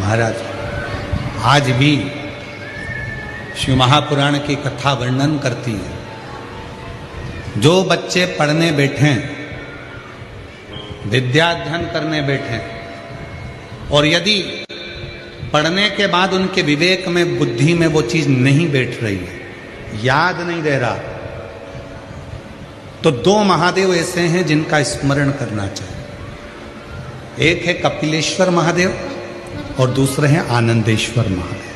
महाराज आज भी शिव महापुराण की कथा वर्णन करती है। जो बच्चे पढ़ने बैठे, विद्याध्ययन करने बैठे और यदि पढ़ने के बाद उनके विवेक में, बुद्धि में वो चीज नहीं बैठ रही है, याद नहीं रह रहा, तो दो महादेव ऐसे हैं जिनका स्मरण करना चाहिए। एक है कपिलेश्वर महादेव और दूसरे हैं आनंदेश्वर महादेव।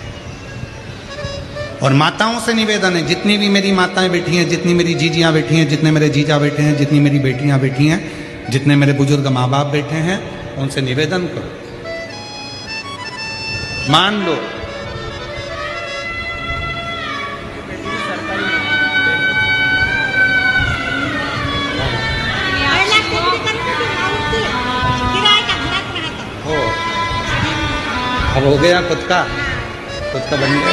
और माताओं से निवेदन है, जितनी भी मेरी माताएं बैठी हैं, जितनी मेरी जीजियां बैठी हैं, जितने मेरे जीजा बैठे हैं, जितनी मेरी बेटियां बैठी हैं, जितने मेरे बुजुर्ग माँ बाप बैठे हैं, उनसे निवेदन करो, मान लो अब हो गया, खुद का बन गया,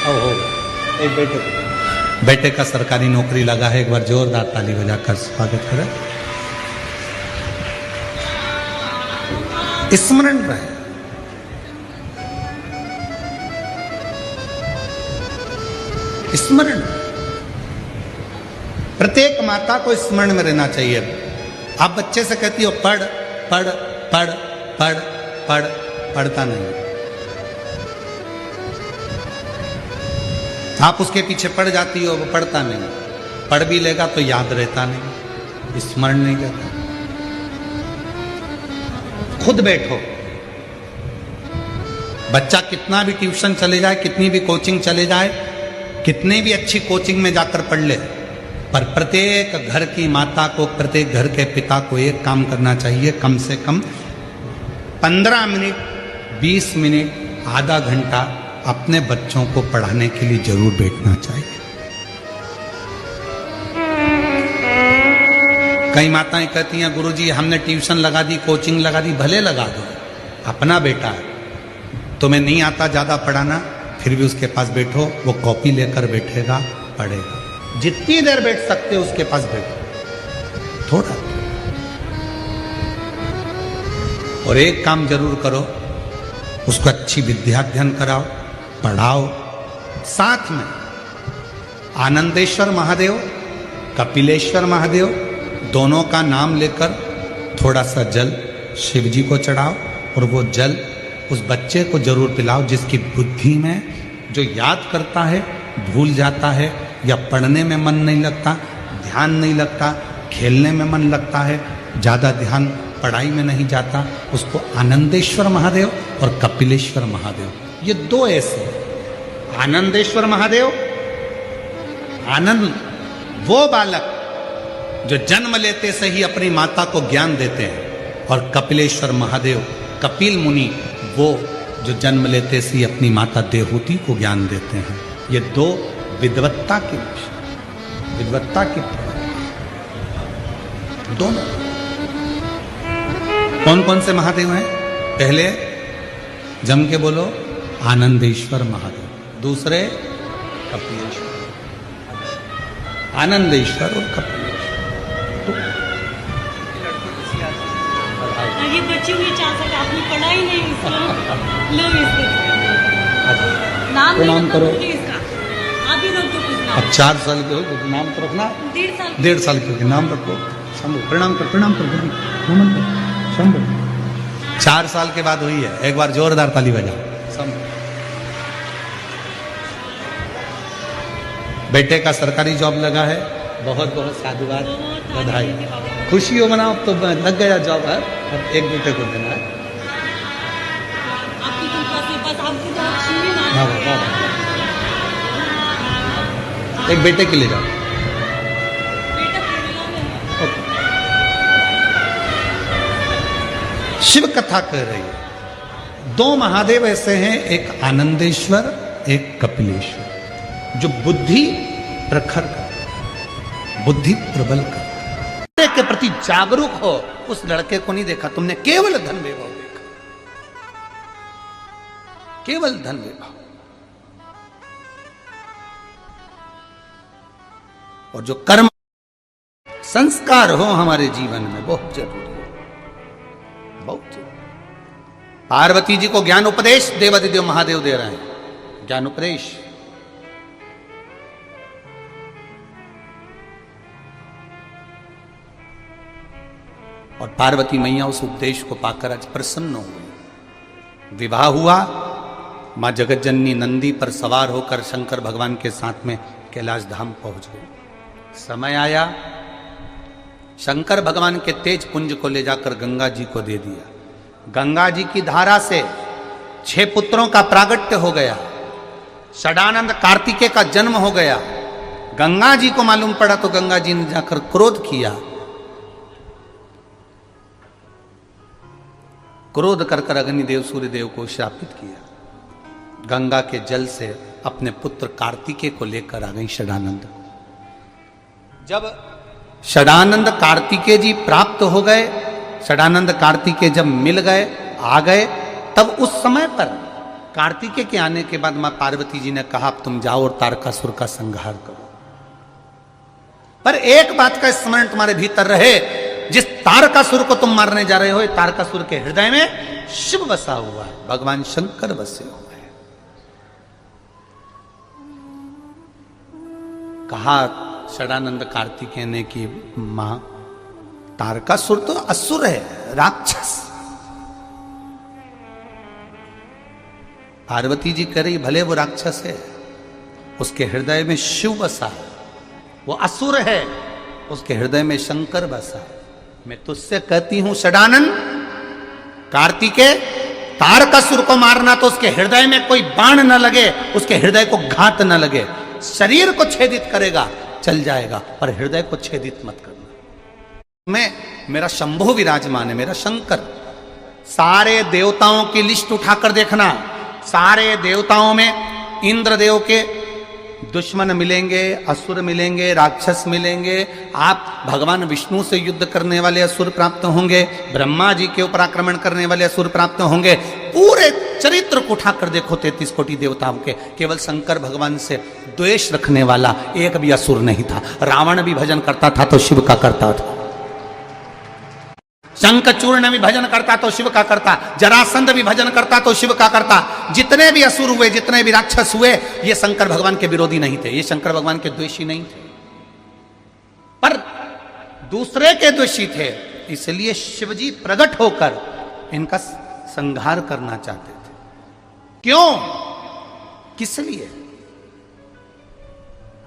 अब हो गया। एक बेटे का सरकारी नौकरी लगा है, एक बार जोरदार ताली बजाकर स्वागत करें। स्मरण रहे, स्मरण, प्रत्येक माता को स्मरण में रहना चाहिए। आप बच्चे से कहती हो पढ़ पढ़ पढ़ पढ़ पढ़, पढ़ता नहीं। आप उसके पीछे पड़ जाती हो, वो पढ़ता नहीं। पढ़ भी लेगा तो याद रहता नहीं, स्मरण नहीं रहता। खुद बैठो, बच्चा कितना भी ट्यूशन चले जाए, कितनी भी कोचिंग चले जाए, कितने भी अच्छी कोचिंग में जाकर पढ़ ले, पर प्रत्येक घर की माता को, प्रत्येक घर के पिता को एक काम करना चाहिए, कम से कम 15 मिनट, 20 मिनट, आधा घंटा अपने बच्चों को पढ़ाने के लिए जरूर बैठना चाहिए। कई माताएं कहती हैं गुरुजी हमने ट्यूशन लगा दी, कोचिंग लगा दी, भले लगा दो, अपना बेटा है, तुम्हें नहीं आता ज्यादा पढ़ाना, फिर भी उसके पास बैठो, वो कॉपी लेकर बैठेगा, पढ़ेगा। जितनी देर बैठ सकते हो उसके पास बैठो थोड़ा। और एक काम जरूर करो, उसको अच्छी विद्याध्ययन कराओ, पढ़ाओ। साथ में आनंदेश्वर महादेव, कपिलेश्वर महादेव, दोनों का नाम लेकर थोड़ा सा जल शिव जी को चढ़ाओ और वो जल उस बच्चे को जरूर पिलाओ जिसकी बुद्धि में, जो याद करता है भूल जाता है, या पढ़ने में मन नहीं लगता, ध्यान नहीं लगता, खेलने में मन लगता है, ज़्यादा ध्यान पढ़ाई में नहीं जाता, उसको आनंदेश्वर महादेव और कपिलेश्वर महादेव, ये दो ऐसे। आनंदेश्वर महादेव, आनंद वो बालक जो जन्म लेते से ही अपनी माता को ज्ञान देते हैं, और कपिलेश्वर महादेव, कपिल मुनि, वो जो जन्म लेते से ही अपनी माता देवहूति को ज्ञान देते हैं। ये दो विद्वत्ता के विषय, विद्वत्ता के दोनों। कौन कौन से महादेव हैं? पहले जम के बोलो, आनंदेश्वर महादेव। दूसरे कपिलेश्वर, आनंदेश्वर और कपिलेश्वर। ये बच्चे भी चाह सकते, आपने पढ़ा ही नहीं इसको, लो इसको नाम नहीं, नाम करो इसका आप ही रख दो कुछ नाम। अब 4 साल के हो तो नाम तो रखना, 1.5 साल के नाम रखो। शंभु, प्रणाम कर, प्रणाम कर, नमन कर, शंभु। 4 साल के बाद हुई है, एक बार जोरदार ताली बजा। शंभु, बेटे का सरकारी जॉब लगा है, बहुत बहुत साधुवाद, बधाई, खुशी हो मनाओ। तो लग गया जॉब है, अब एक बेटे को देना है। आपकी कृपा से बस आपको तो लक्ष्मी ना, हाँ, हाँ। एक बेटे के लिए जाओ। बेटा केरला में है। ओके। शिव कथा कह रही है, 2 महादेव ऐसे हैं, एक आनंदेश्वर, एक कपिलेश्वर, जो बुद्धि प्रखर कर, बुद्धि प्रबल कर, के प्रति जागरूक हो। उस लड़के को नहीं देखा तुमने, केवल धन वैभव देखा, केवल धन वैभव। और जो कर्म संस्कार हो हमारे जीवन में बहुत जरूरी है। बहुत। पार्वती जी को ज्ञान उपदेश देवादिदेव महादेव दे रहे हैं, ज्ञान उपदेश। और पार्वती मैया उस उपदेश को पाकर आज प्रसन्न हो गई। विवाह हुआ, मां जगतजननी नंदी पर सवार होकर शंकर भगवान के साथ में कैलाश धाम पहुंच गई। समय आया, शंकर भगवान के तेज पुंज को ले जाकर गंगा जी को दे दिया। गंगा जी की धारा से 6 पुत्रों का प्रागट्य हो गया। षडानंद कार्तिकेय का जन्म हो गया। गंगा जी को मालूम पड़ा तो गंगा जी ने जाकर क्रोध किया। क्रोध कर अग्निदेव सूर्यदेव को श्रापित किया। गंगा के जल से अपने पुत्र कार्तिकेय को लेकर आ गई षडानंद। जब षडानंद कार्तिकेय जी प्राप्त हो गए, षडानंद कार्तिकेय जब मिल गए, आ गए, तब उस समय पर कार्तिकेय के आने के बाद मां पार्वती जी ने कहा अब तुम जाओ और तारकासुर का संहार करो। पर एक बात का स्मरण तुम्हारे भीतर रहे, जिस तारकासुर को तुम मारने जा रहे हो, तारकासुर के हृदय में शिव बसा हुआ है, भगवान शंकर बसे हुए हैं। कहा षडानंद कार्तिकेय ने कि मां, तारकासुर तो असुर है, राक्षस। पार्वती जी कह रही भले वो राक्षस है, उसके हृदय में शिव बसा है। वो असुर है, उसके हृदय में शंकर बसा है। मैं तुझसे कहती हूं षडानंद कार्तिकेय, तारकासुर को मारना तो उसके हृदय में कोई बाण न लगे, उसके हृदय को घात न लगे। शरीर को छेदित करेगा चल जाएगा, पर हृदय को छेदित मत करना। मैं, मेरा शंभु विराजमान है, मेरा शंकर। सारे देवताओं की लिस्ट उठाकर देखना, सारे देवताओं में इंद्रदेव के दुश्मन मिलेंगे, असुर मिलेंगे, राक्षस मिलेंगे। आप भगवान विष्णु से युद्ध करने वाले असुर प्राप्त होंगे, ब्रह्मा जी के ऊपर आक्रमण करने वाले असुर प्राप्त होंगे। पूरे चरित्र को उठाकर देखो 33 कोटि देवताओं के, केवल शंकर भगवान से द्वेष रखने वाला एक भी असुर नहीं था। रावण भी भजन करता था तो शिव का करता था, शंखचूर्ण भी भजन करता तो शिव का करता, जरासंध भी भजन करता तो शिव का करता। जितने भी असुर हुए, जितने भी राक्षस हुए, ये शंकर भगवान के विरोधी नहीं थे, ये शंकर भगवान के द्वेषी नहीं थे, पर दूसरे के द्वेषी थे। इसलिए शिवजी प्रकट होकर इनका संहार करना चाहते थे। क्यों, किस लिए?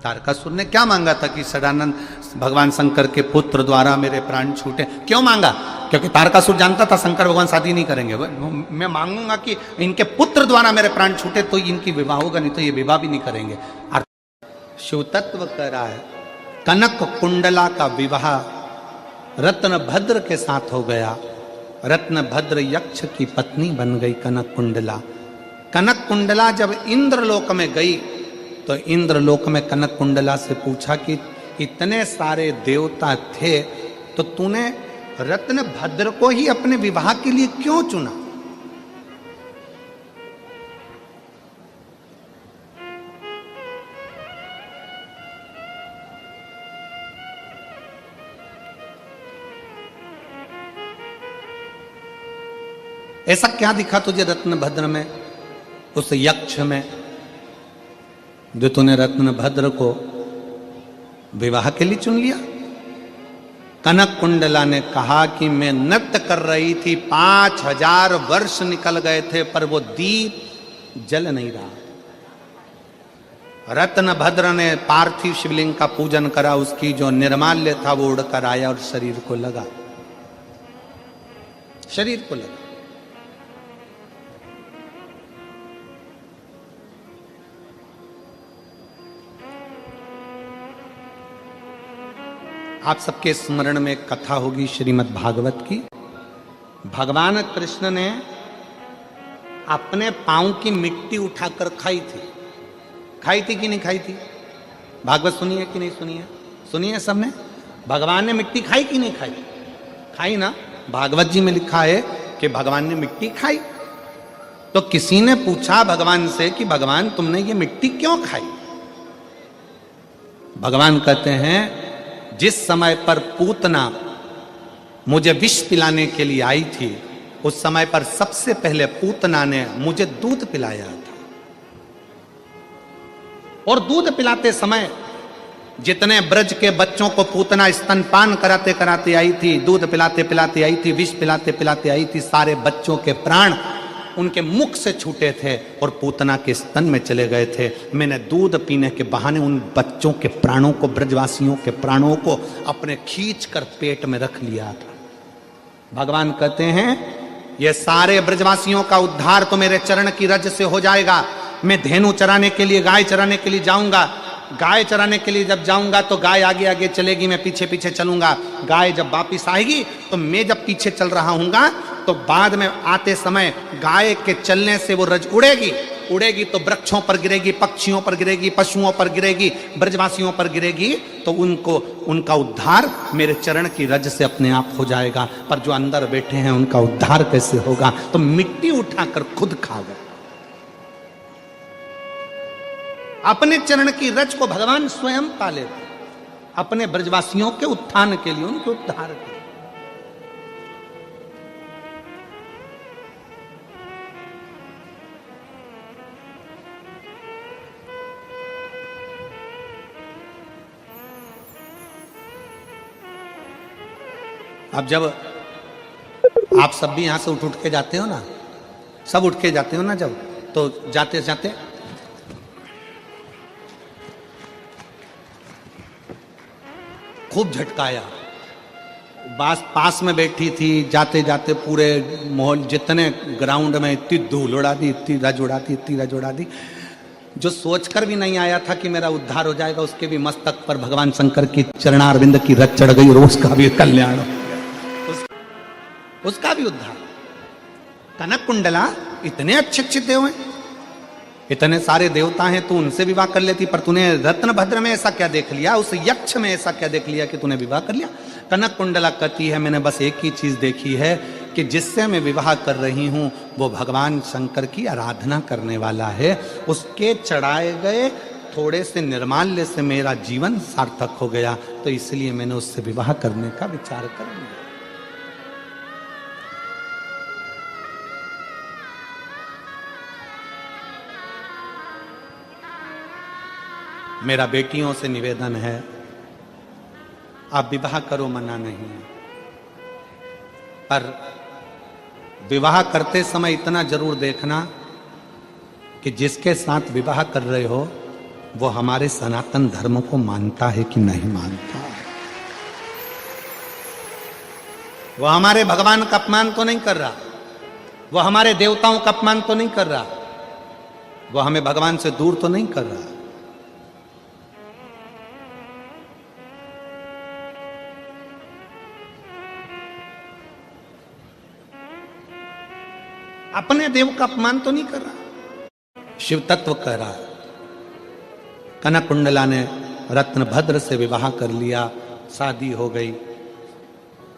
तारकासुर ने क्या मांगा था कि षडानंद भगवान शंकर के पुत्र द्वारा मेरे प्राण छूटे? क्यों मांगा? क्योंकि तारकासुर जानता था शंकर भगवान शादी नहीं करेंगे। मैं मांगूंगा कि इनके पुत्र द्वारा मेरे प्राण छूटे तो इनकी विवाह होगा, नहीं तो ये विवाह भी नहीं करेंगे। शिव तत्व कह रहा है कनक कुंडला का विवाह रत्न भद्र के साथ हो गया। रत्न भद्र यक्ष की पत्नी बन गई कनक कुंडला। कनक कुंडला जब इंद्रलोक में गई तो इंद्रलोक में कनक कुंडला से पूछा कि इतने सारे देवता थे तो तूने रत्न भद्र को ही अपने विवाह के लिए क्यों चुना? ऐसा क्या दिखा तुझे रत्न भद्र में, उस यक्ष में, जो तूने रत्न भद्र को विवाह के लिए चुन लिया? कनक कुंडला ने कहा कि मैं नृत्य कर रही थी, 5000 वर्ष निकल गए थे, पर वो दीप जल नहीं रहा। रत्न भद्र ने पार्थिव शिवलिंग का पूजन करा, उसकी जो निर्माल्य था वो उड़कर आया और शरीर को लगा, शरीर को लगा। आप सबके स्मरण में कथा होगी श्रीमद् भागवत की। भगवान कृष्ण ने अपने पांव की मिट्टी उठाकर खाई थी। खाई थी कि नहीं खाई थी? भागवत सुनी है कि नहीं सुनी है? सुनी है सबने? भगवान ने मिट्टी खाई कि नहीं खाई? खाई ना। भागवत जी में लिखा है कि भगवान ने मिट्टी खाई। तो किसी ने पूछा भगवान से कि भगवान तुमने ये मिट्टी क्यों खाई? भगवान कहते हैं जिस समय पर पूतना मुझे विष पिलाने के लिए आई थी, उस समय पर सबसे पहले पूतना ने मुझे दूध पिलाया था। और दूध पिलाते समय जितने ब्रज के बच्चों को पूतना स्तनपान कराते कराते आई थी, दूध पिलाते पिलाते आई थी, विष पिलाते पिलाते आई थी, सारे बच्चों के प्राण उनके मुख से छूटे थे और पूतना के स्तन में चले गए थे। मैंने दूध पीने के बहाने उन बच्चों के प्राणों को, ब्रजवासियों के प्राणों को अपने खींच कर पेट में रख लिया था। भगवान कहते हैं ये सारे ब्रजवासियों का उद्धार तो मेरे चरण की रज से हो जाएगा। मैं धेनु चराने के लिए, गाय चराने के लिए जाऊंगा। गाय चराने के लिए जब जाऊंगा तो गाय आगे आगे चलेगी, मैं पीछे पीछे चलूंगा। गाय जब वापिस आएगी तो मैं जब पीछे चल रहा हूंगा तो बाद में आते समय गाय के चलने से वो रज उड़ेगी तो वृक्षों पर गिरेगी, पक्षियों पर गिरेगी, पशुओं पर गिरेगी, ब्रजवासियों पर गिरेगी, तो उनका उद्धार मेरे चरण की रज से अपने आप हो जाएगा। पर जो अंदर बैठे हैं उनका उद्धार कैसे होगा? तो मिट्टी उठाकर खुद खा गए। अपने चरण की रज को भगवान स्वयं पाले थे, अपने ब्रजवासियों के उत्थान के लिए, उनके उद्धार के लिए। अब जब आप सब भी यहां से उठ के जाते हो ना, सब उठ के जाते हो ना, जब तो जाते जाते खूब झटकाया। पास में बैठी थी, जाते जाते पूरे माहौल, जितने ग्राउंड में इतनी धूल उड़ा दी, इतनी रज उड़ा दी, इतनी रज उड़ा दी। जो सोचकर भी नहीं आया था कि मेरा उद्धार हो जाएगा, उसके भी मस्तक पर भगवान शंकर की चरणारविंद की रज चढ़ गई और उसका भी कल्याण, उसका भी उद्धार। कनक कुंडला इतने अच्छे अच्छे देव हैं, इतने सारे देवता हैं, तू उनसे विवाह कर लेती, पर तूने रत्नभद्र में ऐसा क्या देख लिया, उस यक्ष में ऐसा क्या देख लिया कि तूने विवाह कर लिया? कनक कुंडला कहती है मैंने बस एक ही चीज देखी है कि जिससे मैं विवाह कर रही हूं वो भगवान शंकर की आराधना करने वाला है। उसके चढ़ाए गए थोड़े से निर्माल्य से मेरा जीवन सार्थक हो गया, तो इसलिए मैंने उससे विवाह करने का विचार कर लिया। मेरा बेटियों से निवेदन है, आप विवाह करो, मना नहीं है, पर विवाह करते समय इतना जरूर देखना कि जिसके साथ विवाह कर रहे हो वो हमारे सनातन धर्म को मानता है कि नहीं मानता। वो हमारे भगवान का अपमान तो नहीं कर रहा, वो हमारे देवताओं का अपमान तो नहीं कर रहा, वो हमें भगवान से दूर तो नहीं कर रहा। अपने देव का अपमान तो नहीं कर रहा, शिव तत्व कह रहा है। कनक कुंडला ने रत्नभद्र से विवाह कर लिया, शादी हो गई,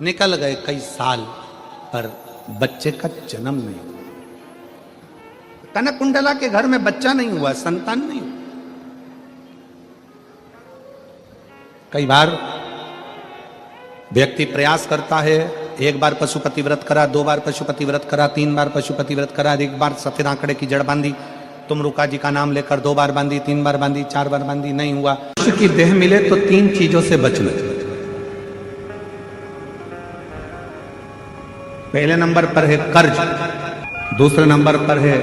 निकल गए कई साल, पर बच्चे का जन्म नहीं हुआ। कनक कुंडला के घर में बच्चा नहीं हुआ, संतान नहीं हुआ। कई बार व्यक्ति प्रयास करता है, एक बार पशुपति व्रत करा, 2 बार पशुपति व्रत करा, 3 बार पशुपति व्रत करा, 1 बार सफेद आंकड़े की जड़ बांधी, तुमरुका जी का नाम लेकर 2 बार बांधी, 3 बार बांधी, 4 बार बांधी, नहीं हुआ। मनुष्य की देह मिले तो 3 चीजों से बचना। पहले नंबर पर है कर्ज, दूसरे नंबर पर है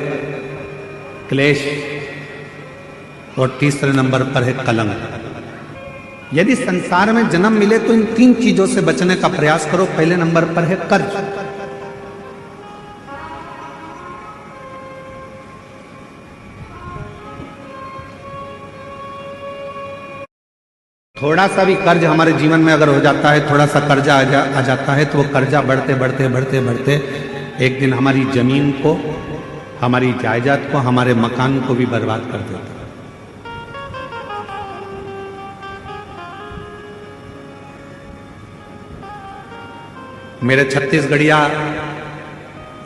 क्लेश और तीसरे नंबर पर है कलंक। यदि संसार में जन्म मिले तो इन 3 चीजों से बचने का प्रयास करो। पहले नंबर पर है कर्ज। थोड़ा सा भी कर्ज हमारे जीवन में अगर हो जाता है, थोड़ा सा कर्जा आ जाता है, तो वो कर्जा बढ़ते बढ़ते बढ़ते बढ़ते एक दिन हमारी जमीन को, हमारी जायदाद को, हमारे मकान को भी बर्बाद कर देता है। मेरे छत्तीसगढ़िया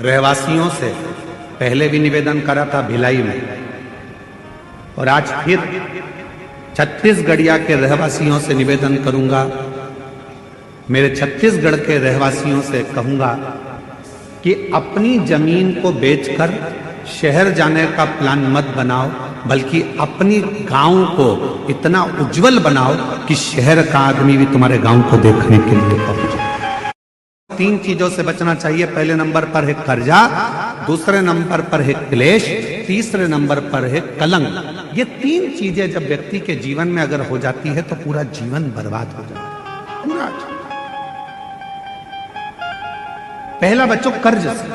रहवासियों से पहले भी निवेदन करा था भिलाई में, और आज फिर छत्तीसगढ़िया के रहवासियों से निवेदन करूंगा, मेरे छत्तीसगढ़ के रहवासियों से कहूंगा कि अपनी जमीन को बेचकर शहर जाने का प्लान मत बनाओ, बल्कि अपनी गांव को इतना उज्जवल बनाओ कि शहर का आदमी भी तुम्हारे गांव को देखने के लिए पहुंचे। 3 चीजों से बचना चाहिए। पहले नंबर पर है कर्जा, दूसरे नंबर पर है क्लेश, तीसरे नंबर पर है कलंक। ये 3 चीजें जब व्यक्ति के जीवन में अगर हो जाती है तो पूरा जीवन बर्बाद हो जाता है, पूरा। पहला बच्चों कर्ज से।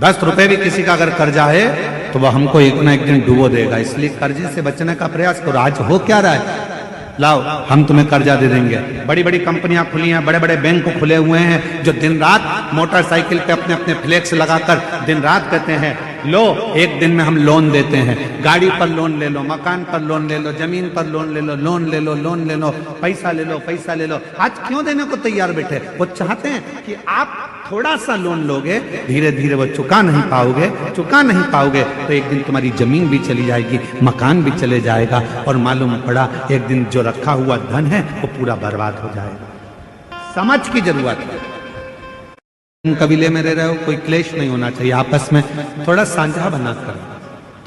10 रुपए भी किसी का अगर कर्जा है तो वह हमको एक ना एक दिन डुबो देगा, इसलिए कर्जे से बचने का प्रयास करो। आज हो क्या रहा है, लाओ हम तुम्हें कर्जा दे देंगे। बड़ी बड़ी कंपनियां खुली हैं, बड़े बड़े बैंक खुले हुए हैं, जो दिन रात मोटरसाइकिल पे अपने अपने फ्लेक्स लगाकर दिन रात कहते हैं लो एक दिन में हम लोन देते हैं। गाड़ी पर लोन ले लो, मकान पर लोन ले लो, जमीन पर लोन ले लो, लोन ले लो, लोन ले लो, पैसा ले लो, पैसा ले लो। आज क्यों देने को तैयार बैठे? वो चाहते हैं कि आप थोड़ा सा लोन लोगे, धीरे धीरे वो चुका नहीं पाओगे तो एक दिन तुम्हारी जमीन भी चली जाएगी, मकान भी चले जाएगा, और मालूम पड़ा एक दिन जो रखा हुआ धन है वो पूरा बर्बाद हो जाएगा। समझ की जरूरत है। कबीले में रह रहे हो, कोई क्लेश नहीं होना चाहिए, आपस में थोड़ा साझा बनाकर,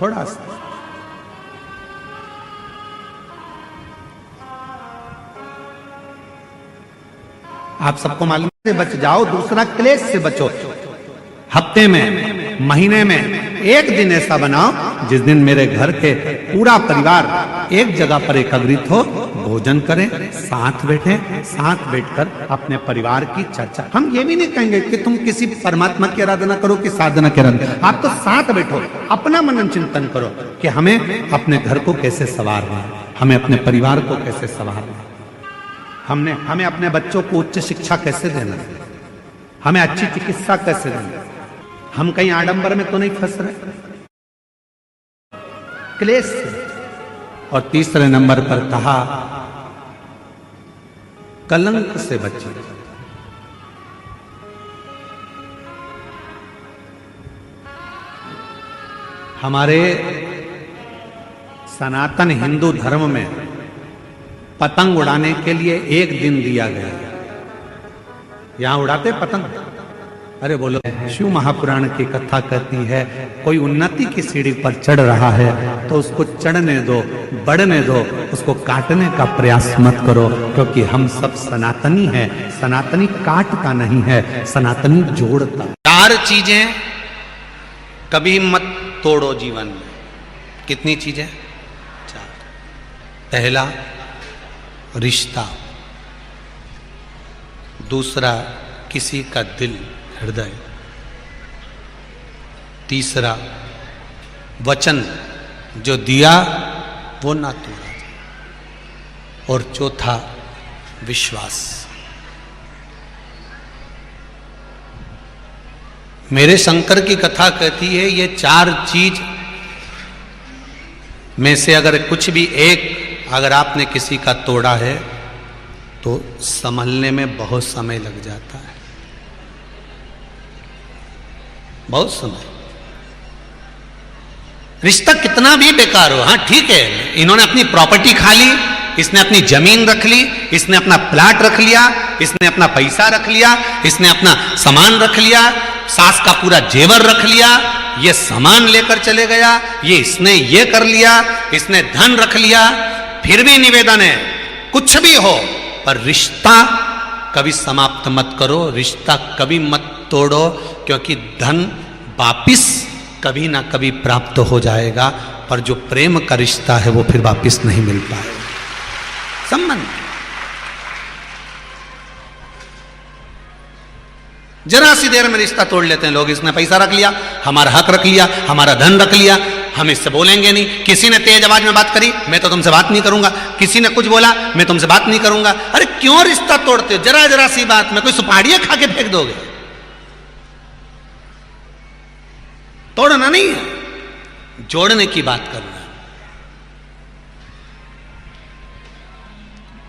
थोड़ा सा। आप सबको मालूम से बच जाओ, दूसरा क्लेश से बचो। हफ्ते में, महीने में एक दिन ऐसा बनाओ जिस दिन मेरे घर के पूरा परिवार एक जगह पर एकत्रित हो, भोजन करें, साथ बैठें, साथ बैठकर अपने परिवार की चर्चा। हम ये भी नहीं कहेंगे कि तुम किसी परमात्मा की आराधना करो कि साधना की आराधना, आप तो साथ बैठो, अपना मनन चिंतन करो कि हमें अपने घर को कैसे संवारना है, हमें अपने परिवार को कैसे संवारना है, हमें अपने बच्चों को उच्च शिक्षा कैसे देना है, हमें अच्छी चिकित्सा कैसे देना है। हम कहीं आडंबर में तो नहीं फंस रहे, क्लेश से। और तीसरे नंबर पर कहा कलंक से बचिए। हमारे सनातन हिंदू धर्म में पतंग उड़ाने के लिए एक दिन दिया गया है। यहां उड़ाते पतंग? अरे बोलो, शिव महापुराण की कथा कहती है कोई उन्नति की सीढ़ी पर चढ़ रहा है तो उसको चढ़ने दो, बढ़ने दो, उसको काटने का प्रयास मत करो, क्योंकि हम सब सनातनी हैं। सनातनी काटता नहीं है, सनातनी जोड़ता। 4 चीजें कभी मत तोड़ो जीवन में। कितनी चीजें? 4। पहला रिश्ता, दूसरा किसी का दिल, हृदय, तीसरा वचन जो दिया वो ना तोड़ा जाए, और चौथा विश्वास। मेरे शंकर की कथा कहती है ये 4 चीज में से अगर कुछ भी एक अगर आपने किसी का तोड़ा है तो संभलने में बहुत समय लग जाता है, बहुत समय। रिश्ता कितना भी बेकार हो, हाँ ठीक है, इन्होंने अपनी प्रॉपर्टी खा ली, इसने अपनी जमीन रख ली, इसने अपना प्लाट रख लिया, इसने अपना पैसा रख लिया, इसने अपना सामान रख लिया, सास का पूरा जेवर रख लिया, ये सामान लेकर चले गया, ये इसने ये कर लिया, इसने धन रख लिया। फिर भी निवेदन है, कुछ भी हो पर रिश्ता कभी समाप्त मत करो, रिश्ता कभी मत तोड़ो, क्योंकि धन वापिस कभी ना कभी प्राप्त हो जाएगा, पर जो प्रेम का रिश्ता है वो फिर वापिस नहीं मिल पाएगा। संबंध जरा सी देर में रिश्ता तोड़ लेते हैं लोग। इसने पैसा रख लिया, हमारा हक रख लिया, हमारा धन रख लिया, हम इससे बोलेंगे नहीं। किसी ने तेज आवाज में बात करी, मैं तो तुमसे बात नहीं करूंगा। किसी ने कुछ बोला, मैं तुमसे बात नहीं करूंगा। अरे क्यों रिश्ता तोड़ते हो? जरा जरा सी बात में कोई सुपाड़ियां खा के फेंक दोगे? तोड़ना नहीं है, जोड़ने की बात करना है।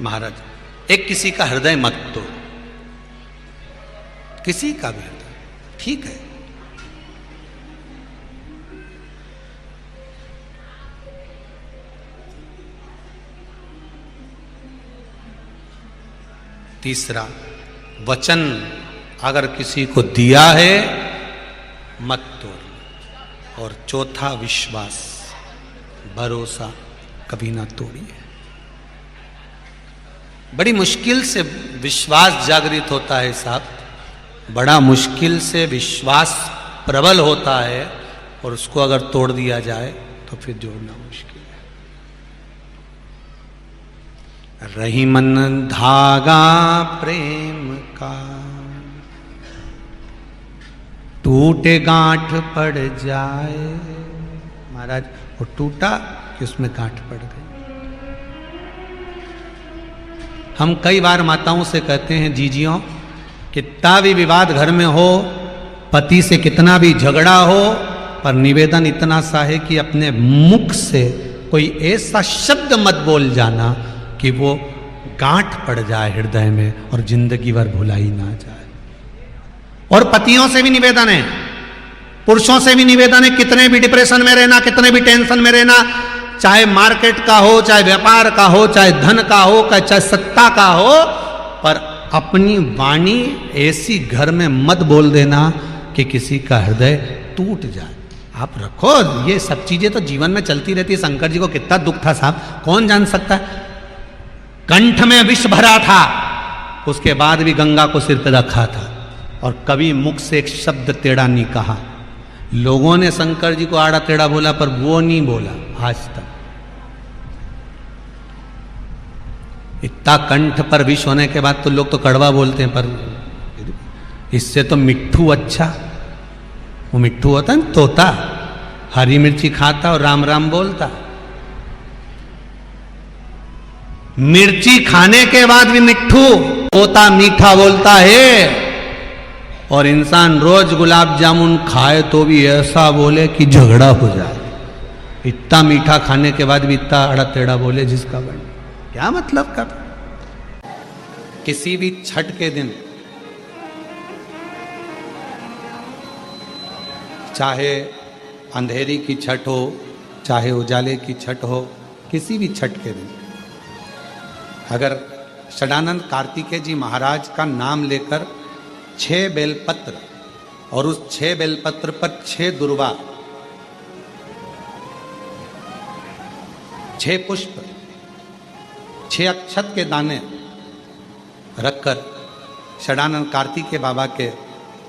महाराज, एक किसी का हृदय मत तोड़ो, किसी का भी हृदय, ठीक है। तीसरा वचन अगर किसी को दिया है मत तोड़। और चौथा विश्वास, भरोसा कभी ना तोड़िए। बड़ी मुश्किल से विश्वास जागृत होता है साहब, बड़ा मुश्किल से विश्वास प्रबल होता है, और उसको अगर तोड़ दिया जाए तो फिर जोड़ना मुश्किल है। रही मन धागा प्रेम का, टूटे गांठ पड़ जाए। महाराज वो टूटा कि उसमें गांठ पड़ गई। हम कई बार माताओं से कहते हैं, जीजियों कितना भी विवाद घर में हो, पति से कितना भी झगड़ा हो, पर निवेदन इतना सा है कि अपने मुख से कोई ऐसा शब्द मत बोल जाना कि वो गांठ पड़ जाए हृदय में और जिंदगी भर भुलाई ना जाए। और पतियों से भी निवेदन है, पुरुषों से भी निवेदन है, कितने भी डिप्रेशन में रहना, कितने भी टेंशन में रहना, चाहे मार्केट का हो, चाहे व्यापार का हो, चाहे धन का हो, चाहे सत्ता का हो, पर अपनी वाणी ऐसी घर में मत बोल देना कि किसी का हृदय टूट जाए। आप रखो, ये सब चीजें तो जीवन में चलती रहती है। शंकर जी को कितना दुख था साहब, कौन जान सकता है। कंठ में विष भरा था, उसके बाद भी गंगा को सिर पे रखा था, और कभी मुख से एक शब्द टेढ़ा नहीं कहा। लोगों ने शंकर जी को आड़ा टेढ़ा बोला, पर वो नहीं बोला आज तक। इतना कंठ पर विष होने के बाद तो लोग तो कड़वा बोलते हैं, पर इससे तो मिट्ठू अच्छा। वो मिट्ठू होता है तोता, हरी मिर्ची खाता और राम राम बोलता। मिर्ची खाने के बाद भी मिट्ठू, तोता मीठा बोलता है। और इंसान रोज गुलाब जामुन खाए तो भी ऐसा बोले कि झगड़ा हो जाए। इतना मीठा खाने के बाद भी इतना अड़ा टेढ़ा बोले जिसका बन, क्या मतलब का। किसी भी छठ के दिन, चाहे अंधेरी की छठ हो, चाहे उजाले की छठ हो, किसी भी छठ के दिन अगर षडानंद कार्तिकेय जी महाराज का नाम लेकर 6 बेलपत्र, और उस 6 बेलपत्र पर 6 दुर्वा, 6 पुष्प, 6 अक्षत के दाने रखकर षडानंद कार्तिकेय बाबा के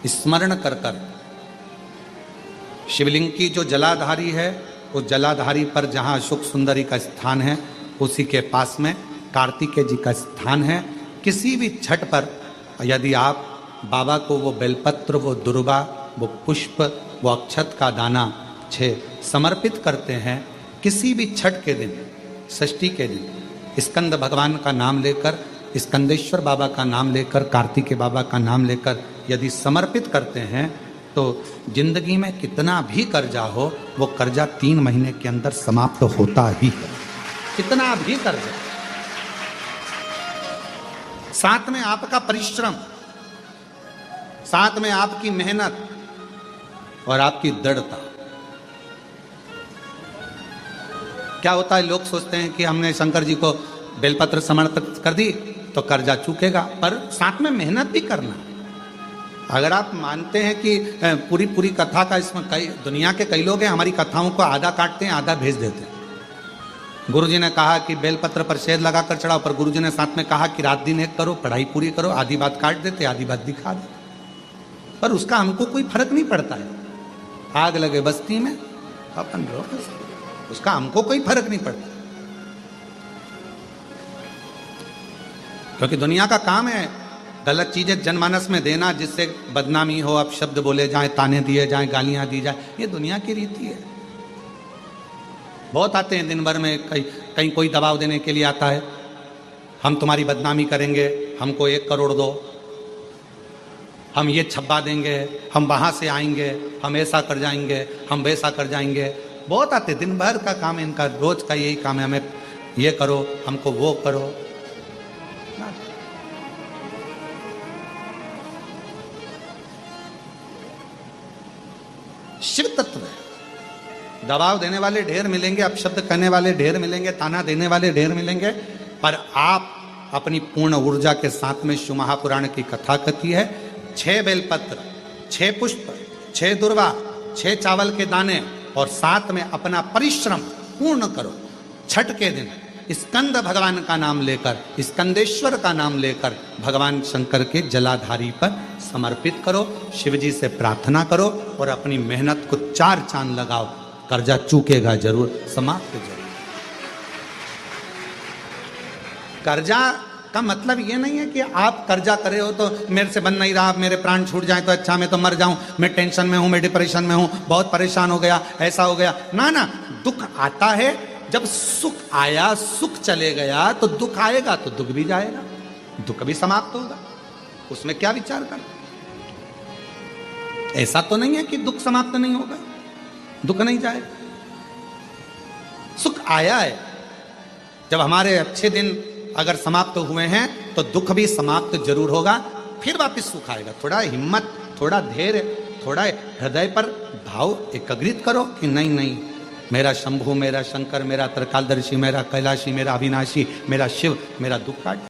स्मरण कर कर, शिवलिंग की जो जलाधारी है, उस जलाधारी पर जहाँ अशोक सुंदरी का स्थान है, उसी के पास में कार्तिकेय जी का स्थान है। किसी भी छठ पर यदि आप बाबा को वो बेलपत्र, वो दुर्वा, वो पुष्प, वो अक्षत का दाना 6 समर्पित करते हैं, किसी भी छठ के दिन, षष्ठी के दिन, स्कंद भगवान का नाम लेकर, स्कंदेश्वर बाबा का नाम लेकर, कार्तिकेय बाबा का नाम लेकर यदि समर्पित करते हैं, तो जिंदगी में कितना भी कर्जा हो, वो कर्जा 3 महीने के अंदर समाप्त होता ही है। कितना भी कर्जा, साथ में आपका परिश्रम, साथ में आपकी मेहनत और आपकी दृढ़ता। क्या होता है, लोग सोचते हैं कि हमने शंकर जी को बेलपत्र समर्पित कर दी तो कर्जा चूकेगा, पर साथ में मेहनत भी करना। अगर आप मानते हैं कि पूरी कथा का, इसमें कई दुनिया के कई लोग हैं हमारी कथाओं को आधा काटते हैं, आधा भेज देते हैं। गुरुजी ने कहा कि बेलपत्र पर शहद लगाकर चढ़ाओ, पर गुरुजी ने साथ में कहा कि रात दिन एक करो, पढ़ाई पूरी करो, आधी बात काट देते, आधी बात दिखा देते, पर उसका हमको कोई फर्क नहीं पड़ता है। आग लगे बस्ती में अपन लोग, उसका हमको कोई फर्क नहीं पड़ता, क्योंकि दुनिया का काम है गलत चीजें जनमानस में देना, जिससे बदनामी हो, अब शब्द बोले जाए, ताने दिए जाए, गालियां दी जाए। ये दुनिया की रीति है। बहुत आते हैं दिन भर में, कहीं कोई दबाव देने के लिए आता है, हम तुम्हारी बदनामी करेंगे, हमको 1 करोड़ दो, हम ये छप्पा देंगे, हम वहां से आएंगे, हम ऐसा कर जाएंगे, हम वैसा कर जाएंगे। बहुत आते, दिन भर का काम इनका, रोज का यही काम है, हमें ये करो, हमको वो करो। शिव तत्व है। दबाव देने वाले ढेर मिलेंगे, अपशब्द कहने वाले ढेर मिलेंगे, ताना देने वाले ढेर मिलेंगे, पर आप अपनी पूर्ण ऊर्जा के साथ में शिव महापुराण की कथा कथी है। 6 बेलपत्र, 6 पुष्प, 6 दुर्वा, 6 चावल के दाने और साथ में अपना परिश्रम पूर्ण करो। छठ के दिन स्कंद भगवान का नाम लेकर, स्कंदेश्वर का नाम लेकर भगवान शंकर के जलाधारी पर समर्पित करो। शिव जी से प्रार्थना करो और अपनी मेहनत को 4 चांद लगाओ। कर्जा चूकेगा जरूर, समाप्त जरूर। कर्जा का मतलब ये नहीं है कि आप कर्जा करे हो तो मेरे से बन नहीं रहा, मेरे प्राण छूट जाए तो अच्छा, मैं तो मर जाऊं, मैं टेंशन में हूं, मैं डिप्रेशन में हूं, बहुत परेशान हो गया, ऐसा हो गया। ना ना, दुख आता है, जब सुख आया, सुख चले गया तो दुख आएगा, तो दुख भी जाएगा, दुख भी समाप्त होगा। उसमें क्या विचार कर। ऐसा तो नहीं है कि दुख समाप्त नहीं होगा, दुख नहीं जाएगा। सुख आया है, जब हमारे अच्छे दिन अगर समाप्त हुए हैं तो दुख भी समाप्त जरूर होगा, फिर वापस सुख आएगा। थोड़ा हिम्मत, थोड़ा धैर्य, थोड़ा हृदय पर भाव एकाग्रित करो कि नहीं नहीं, मेरा शंभु, मेरा शंकर, मेरा त्रिकालदर्शी, मेरा कैलाशी, मेरा अविनाशी, मेरा शिव मेरा दुख काट